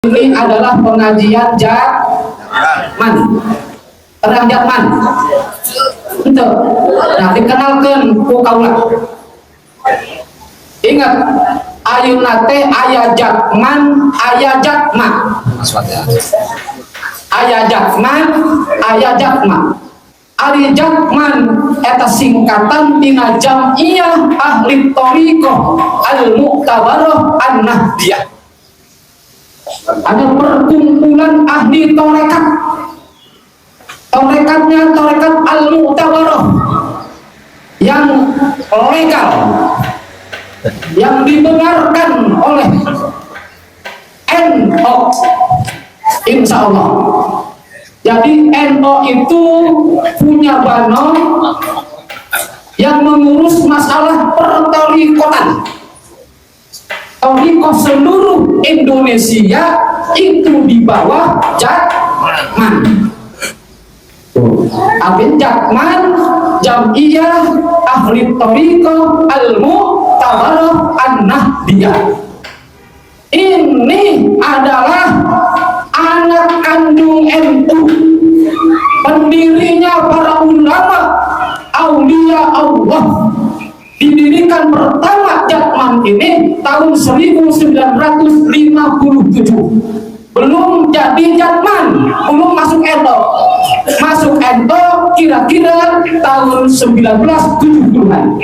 Ini adalah pengajian Jakman. Terang Jakman. Itu. Nah, dikenalkan ku kaula. Ingat, ayeuna teh aya Jakman, aya Jakma. Aya Jakman, aya Jakma. Ari Jakman eta singkatan tina Jam'iyah Ahli Thariqah Al-Mu'tabarah An-Nahdiyah. Ada perkumpulan ahli torekat. Torekatnya torekat Al-Mu'tabarah yang legal, yang dibenarkan oleh NO, insya Allah. Jadi NO itu punya banon yang mengurus masalah pertorikotan. Torikoh seluruh Indonesia itu di bawah Jakman. Abin Jakman, Jam'iyah Ahli Thariqah Al-Mu'tabarah An-Nahdiyah. Ini adalah anak kandung NU, pendirinya para ulama, aulia Allah. Didirikan pertama Jakman ini tahun 1957. Belum jadi Jakman, belum masuk NO. Masuk NO kira-kira tahun 1970-an.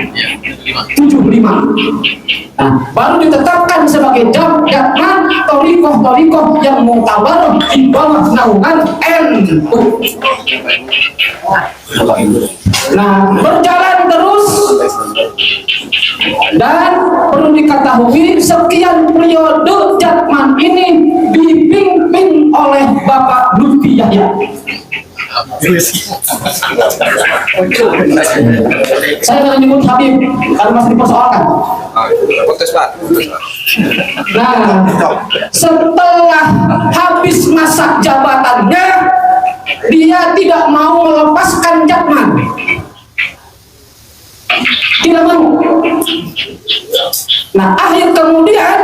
75. Nah, baru ditetapkan sebagai Jakman Thariqah yang mu'tabarah di bawah naungan NU. Nah, berjalan terus dan perlu diketahui sekian periode Jakman ini dipimpin oleh Bapak Lutfi Yahya. Saya akan menyebut Habib karena masih dipersoalkan. Nah, setelah habis masa jabatannya, dia tidak mau melepaskan Jakman. Tidak mau. Nah, akhir kemudian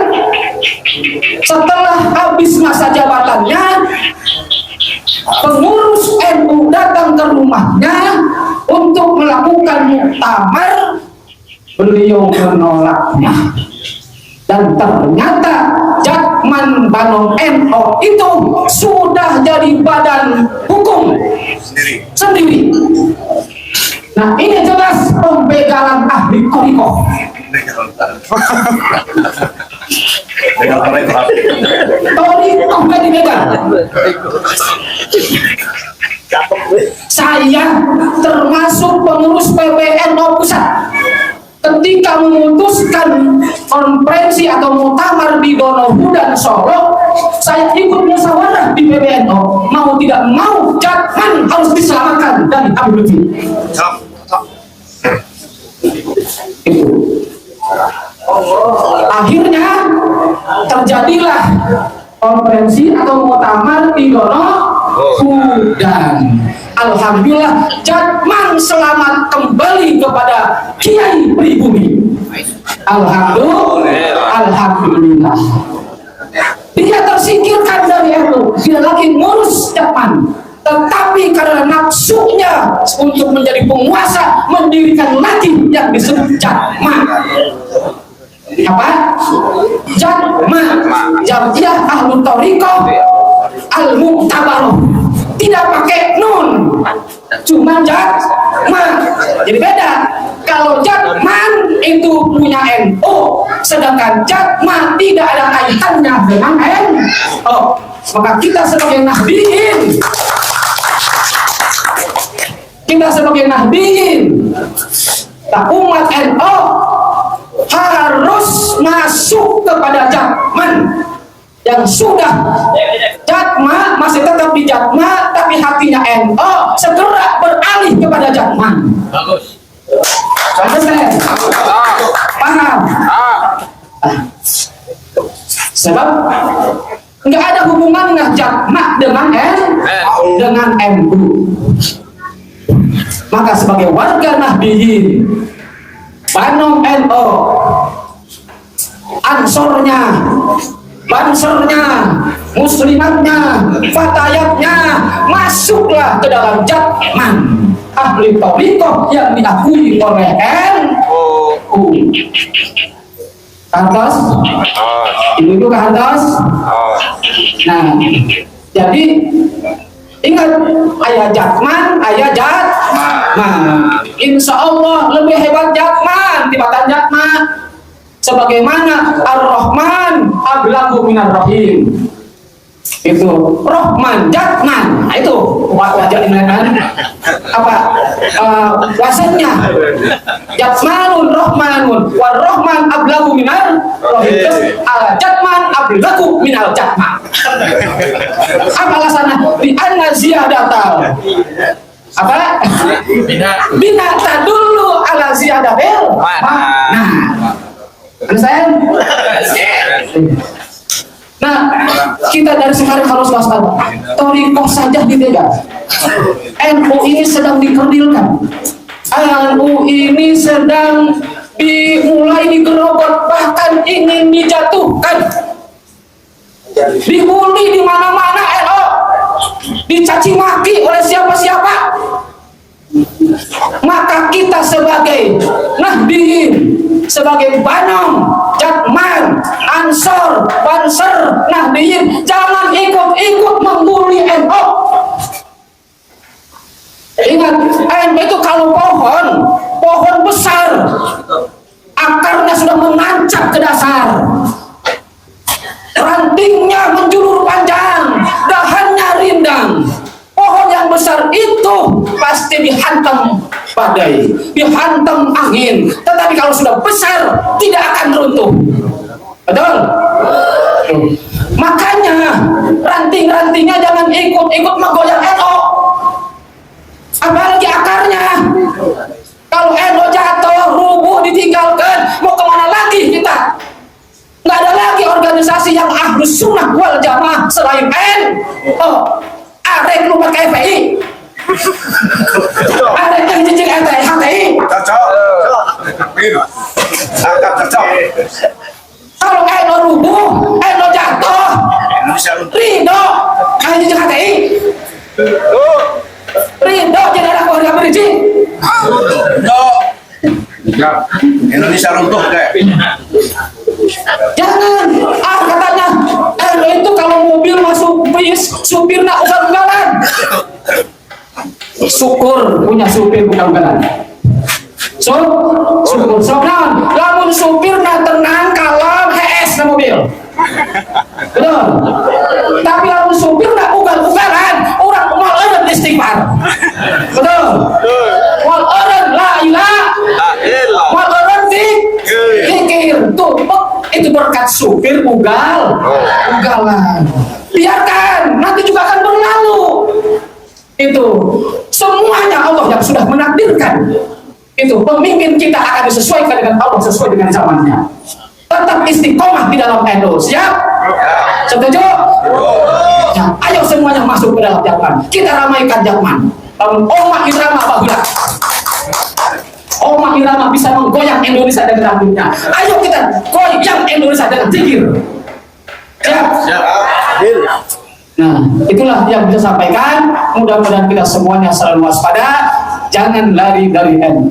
setelah habis masa jabatannya, pengurus NU datang ke rumahnya untuk melakukan muktamar. Beliau menolaknya, dan ternyata Jakman Banom NU itu sudah jadi badan hukum sendiri. Nah, ini jelas pembegalan ahli thariqah. Thariqah gak dibegal. Saya termasuk pengurus PBNU pusat. Ketika memutuskan konferensi atau muktamar di Donohudan Solo, saya ikut musyawarah di PBNU. Mau tidak mau, Jakman harus diselamatkan dari Habib Lutfi. Akhirnya terjadilah konferensi atau muktamar di Donohudan. Alhamdulillah, Jakman selamat kembali kepada Kiai Pribumi. Alhamdulillah. Dia tersingkirkan dari NU, dia lagi ngurus Jakman. Tetapi karena nafsunya untuk menjadi penguasa, mendirikan lagi yang disebut Jakman. Apa? Jakman, Jam'iyah Ahli Thariqah Al-Mu'tabarah. Tidak pakai nun, cuma Jakman. Jadi beda. Kalau Jakman itu punya NU, sedangkan Jakman tidak ada kaitannya dengan NU. Maka kita sebagai Nahdiyin, umat NU harus masuk kepada Jakman yang sudah Jakman masih tetap di Jakman, tapi hatinya NU segera beralih kepada Jakman. Bagus. Paham? Sebab nggak ada hubungannya Jakman dengan NU. Maka sebagai warga Nahdiyin, Banom NU, ansornya, bansernya, muslimatnya, fatayatnya, masuklah ke dalam jatman ahli thariqah yang diakui oleh NU. Kantos, ibu-ibu kantos. Nah, jadi ingat, ayah jatman, ayah jatman. Insya Allah lebih hebat jatman dibanding jatman. Sebagaimana Ar-Rahman ablagu minar Rahim. Itu Rahman, Jatman. Nah, itu wajah ini kan apa wasannya Jatmanun Rahmanun war Rahman ablagu minar Rahim. Jatman ablagu minal Jatman. Apa alasannya? Di anna ziyadatal apa? Bina tadullu ala ziyadatil nah, kita dari sekarang harus waspada. Thariqah saja ditegak. NU ini sedang dikerdilkan. NU ini sedang dimulai digerobot, bahkan ingin dijatuhkan. Dibully di mana-mana NU. Dicaci maki oleh siapa-siapa. Maka kita sebagai Nahdliyin, sebagai Banong, Jatman, Ansor, Banser, Nahdliyin, jangan ikut-ikut membuli NU. Ingat, NU itu kalau pohon besar, akarnya sudah menancap ke dasar, rantingnya menjulur panjang, dahannya rindang. Pohon yang besar itu pasti dihantam badai, dihantam angin. Tetapi kalau sudah besar, tidak akan runtuh. Betul? Makanya ranting-rantingnya jangan ikut-ikut menggoyang NU. Apalagi akarnya. Kalau NU jatuh, rubuh, ditinggalkan, mau kemana lagi kita? Nggak ada lagi organisasi yang Ahlus Sunnah wal Jamaah selain NU. Arek lu pakai FPI. Arek yang jijik HTI. Cocok. Cocok. Kalau NU rubuh, NU jatuh, ridho, yang jijik HTI. Ridho jadi anak keluarga berizin. Indonesia runtuh deh. Jangan, katanya NU itu kalau mobil masuk bis, supirnya ugal-ugalan. Syukur punya supir ugal-ugalan. Syukur. Soalnya, lamun supirnya tenang, kalem, HS na mobil. Betul. Tapi lamun supirnya ugal-ugalan, orang mal eureun istighfar. Betul. Wal eureun la ilaha wal eureun zikir. Tuh, itu berkat supir ugalan. Biarkan, nanti juga akan berlalu. Itu semuanya Allah yang sudah menakdirkan. Itu pemimpin kita akan disesuaikan dengan Allah, sesuai dengan zamannya. Tetap istiqomah di dalam NU. Siap? Setuju? Ya, ayo semuanya masuk ke dalam Jatman. Kita ramaikan Jatman. Oma Irama bahulah. Oma Irama bisa menggoyang Indonesia dengan rambutnya. Ayo kita goyang Indonesia dengan zikir. Siap? Nah, itulah yang bisa sampaikan. Mudah-mudahan kita semuanya selalu waspada. Jangan lari dari NU.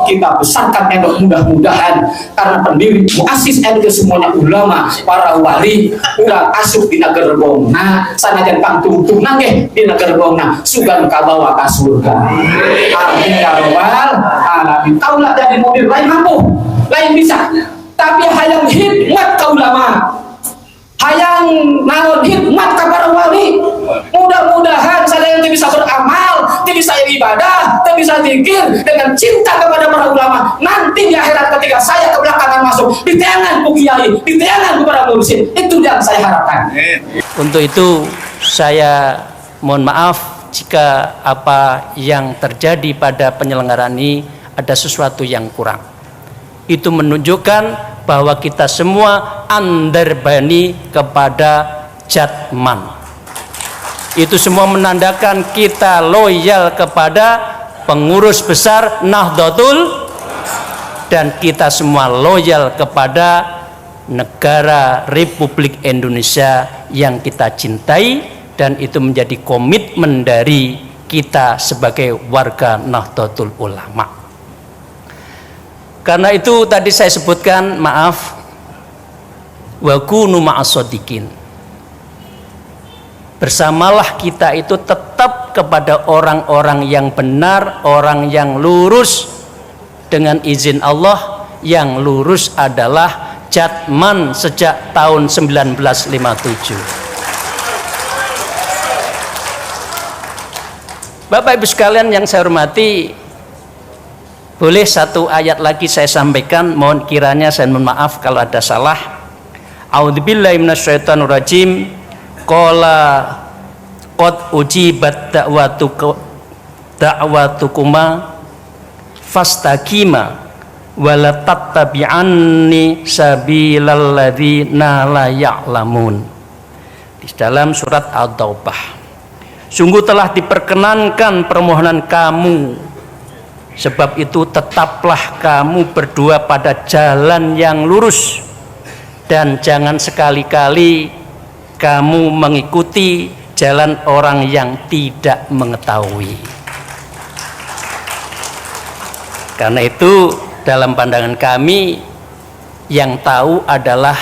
Kita besarkan NU mudah-mudahan. Karena pendiri muasis NU semuanya ulama, para wali, ulah asup di negara bongna, sanajan pangtungtung nangeh di negara bongna, sugan kabawa ka surga. Amin ya rabbal alamin. Taulah jadi mobil lain mampu, lain bisa. Tapi hayang hikmat ka ulama, hayang naon hikmat ka para wali. Mudah-mudahan saya yang bisa beramal, bisa ibadah, bisa zikir dengan cinta kepada para ulama. Nanti di akhirat ketika saya kebelakangan masuk, di tangan bu kiai, di tangan para mursyid, itu yang saya harapkan. Untuk itu saya mohon maaf jika apa yang terjadi pada penyelenggaraan ini ada sesuatu yang kurang. Itu menunjukkan bahwa kita semua underbani kepada Jatman. Itu semua menandakan kita loyal kepada pengurus besar Nahdlatul, dan kita semua loyal kepada negara Republik Indonesia yang kita cintai, dan itu menjadi komitmen dari kita sebagai warga Nahdlatul Ulama. Karena itu tadi saya sebutkan, maaf, wa kunu ma'as-shadiqin. Bersamalah kita itu tetap kepada orang-orang yang benar, orang yang lurus. Dengan izin Allah, yang lurus adalah Jatman sejak tahun 1957. Bapak Ibu sekalian yang saya hormati, boleh satu ayat lagi saya sampaikan, mohon kiranya saya mohon maaf kalau ada salah. A'udzubillahi minasyaitonirrajim. Qala qad ujibat da'watukuma fastaqima wala tattabi'anni sabilal ladzina la ya'lamun. Di dalam surat At-Taubah. Sungguh telah diperkenankan permohonan kamu, sebab itu tetaplah kamu berdua pada jalan yang lurus, dan jangan sekali-kali kamu mengikuti jalan orang yang tidak mengetahui. Karena itu dalam pandangan kami, yang tahu adalah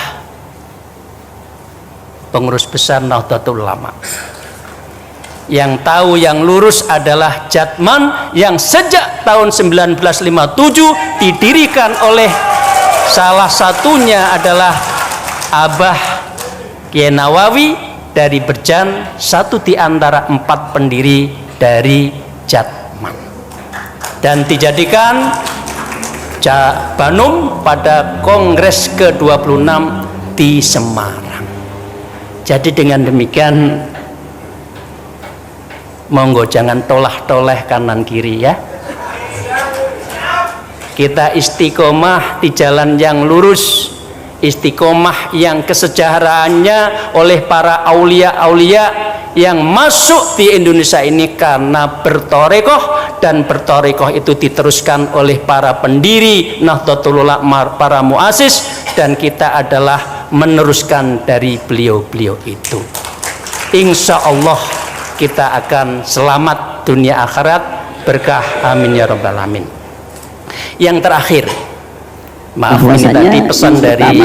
pengurus besar Nahdlatul Ulama. Yang tahu yang lurus adalah Jatman, yang sejak tahun 1957 didirikan oleh salah satunya adalah Abah Kiai Nawawi dari Berjan, satu di antara 4 pendiri dari Jatman, dan dijadikan Banum pada Kongres ke-26 di Semarang. Jadi dengan demikian, monggo jangan tolah-toleh kanan kiri ya. Kita istiqomah di jalan yang lurus, istiqomah yang kesejahteranya oleh para aulia-aulia yang masuk di Indonesia ini karena bertorekoh, dan bertorekoh itu diteruskan oleh para pendiri Nahdlatul Ulama, para muasis, dan kita adalah meneruskan dari beliau-beliau itu. Insya Allah kita akan selamat dunia akhirat, berkah, amin ya rabbal alamin. Yang terakhir, maaf, ini tadi pesan dari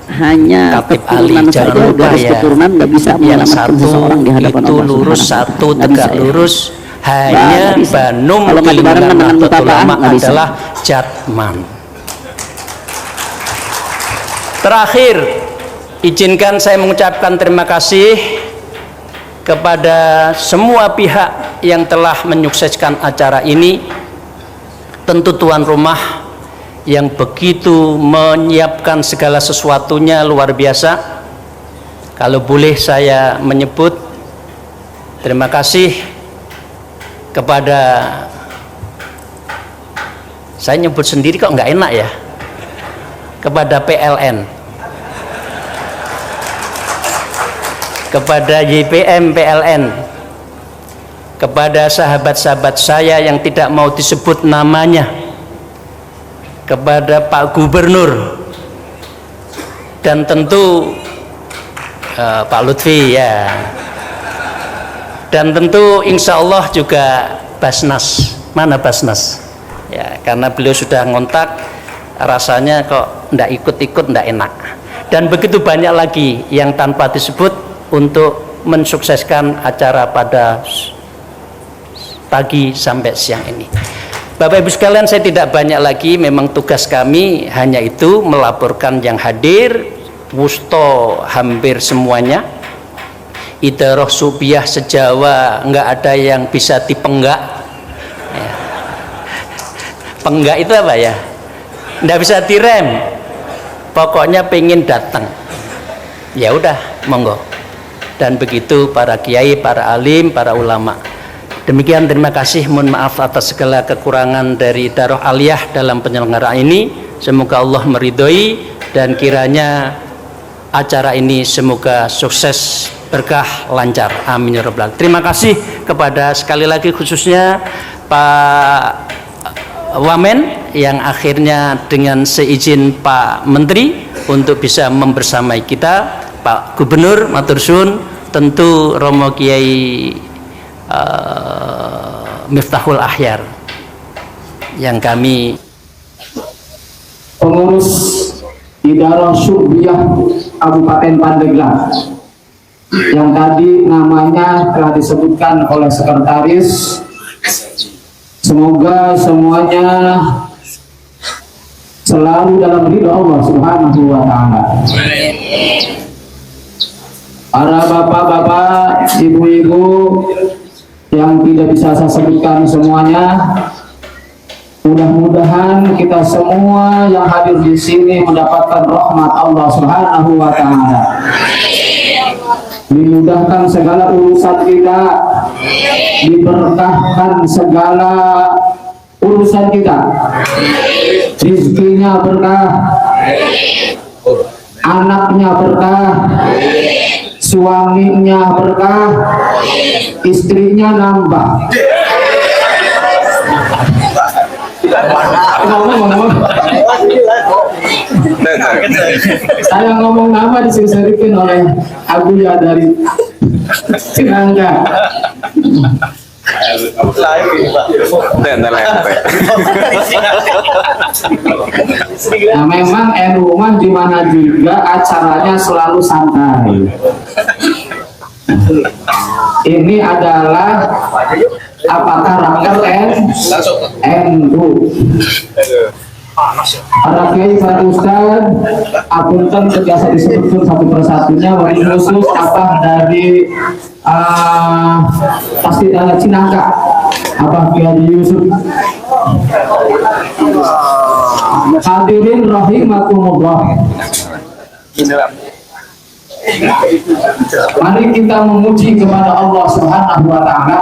hanya Katib Ali, jangan lupa ya, yang satu itu lurus, satu tegak lurus, hanya Banum Kelimunan Nahdlatul Ulama adalah Jatman. Terakhir, izinkan saya mengucapkan terima kasih kepada semua pihak yang telah menyukseskan acara ini. Tentu tuan rumah yang begitu menyiapkan segala sesuatunya luar biasa. Kalau boleh saya menyebut, terima kasih kepada, saya nyebut sendiri kok nggak enak ya, kepada PLN, kepada YPM PLN, kepada sahabat-sahabat saya yang tidak mau disebut namanya, kepada Pak Gubernur, dan tentu Pak Lutfi ya, dan tentu insya Allah juga Basnas. Mana Basnas ya, karena beliau sudah ngontak, rasanya kok ndak ikut-ikut ndak enak, dan begitu banyak lagi yang tanpa disebut untuk mensukseskan acara pada pagi sampai siang ini. Bapak Ibu sekalian, saya tidak banyak lagi, memang tugas kami hanya itu, melaporkan yang hadir, wusto hampir semuanya. Idarah Subiah sejawa nggak ada yang bisa dipenggak ya. Penggak itu apa ya? Nggak bisa direm, pokoknya pengen datang, ya udah monggo. Dan begitu para kiai, para alim, para ulama. Demikian, terima kasih, mohon maaf atas segala kekurangan dari Daroh Aliyah dalam penyelenggaraan ini. Semoga Allah meridhoi, dan kiranya acara ini semoga sukses, berkah, lancar, amin ya rabbal alamin. Terima kasih kepada sekali lagi khususnya Pak Wamen yang akhirnya dengan seizin Pak Menteri untuk bisa membersamai kita. Pak Gubernur matur suwun, tentu Romo Kiai Miftahul Ahyar yang kami pengurus Idarah Syurbiyah Kabupaten Pandeglang yang tadi namanya telah disebutkan oleh sekretaris. Semoga semuanya selalu dalam ridho Allah Subhanahu wa Ta'ala. Para bapak-bapak, ibu-ibu yang tidak bisa saya sebutkan semuanya, mudah-mudahan kita semua yang hadir di sini mendapatkan rahmat Allah Subhanahu wa Ta'ala. Dimudahkan segala urusan kita, diberkahkan segala urusan kita, rizkinya berkah, anaknya berkah, suaminya berkah, istrinya nambah. Saya ngomong nama diserikin oleh Abuya dari Cinangga. Nah, memang rumah di mana juga acaranya selalu santai. Ini adalah apakah raker NU. Para kiai, para ustad, apunten biasa disebutkan satu persatunya, bagi khusus apa dari pasti ada Cinangka, apa Kiai Yusuf. Hadirin rahimakumullah. Mari kita memuji kepada Allah Subhanahu wa Ta'ala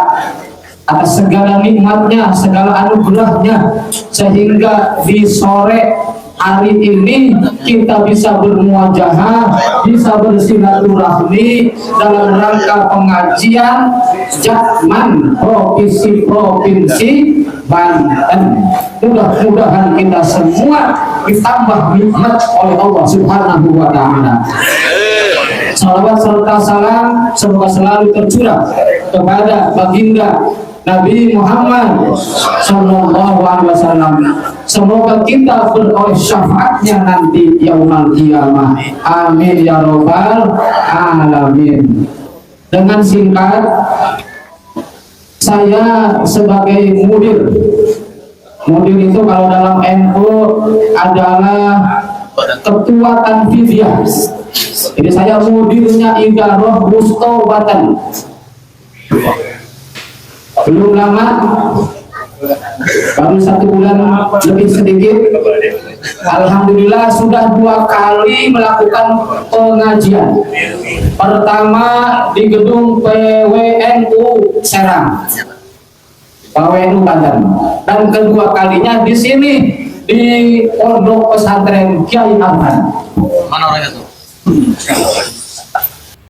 atas segala nikmatnya, segala anugerahnya, sehingga di sore hari ini kita bisa bermuajahah, bisa bersilaturahmi dalam rangka pengajian Jakman Provinsi Banten. Mudah-mudahan kita semua ditambah nikmat oleh Allah Subhanahu wa Ta'ala. Salawat serta salam semoga selalu tercurah kepada baginda Nabi Muhammad Sallallahu Alaihi Wasallam. Semoga kita beroleh syafaatnya nanti yaumul qiyamah. Amin ya robbal alamin. Dengan singkat, saya sebagai mudir itu kalau dalam NU adalah ketua tanfidiyah. Jadi saya mudirnya Idarah Mustawatan. Belum lama, baru 1 bulan lebih sedikit, alhamdulillah sudah 2 kali melakukan pengajian. Pertama di gedung PWNU Serang, PWNU Banten, dan kedua kalinya di sini di Pondok Pesantren Kiai Arfan. Mana orangnya tuh?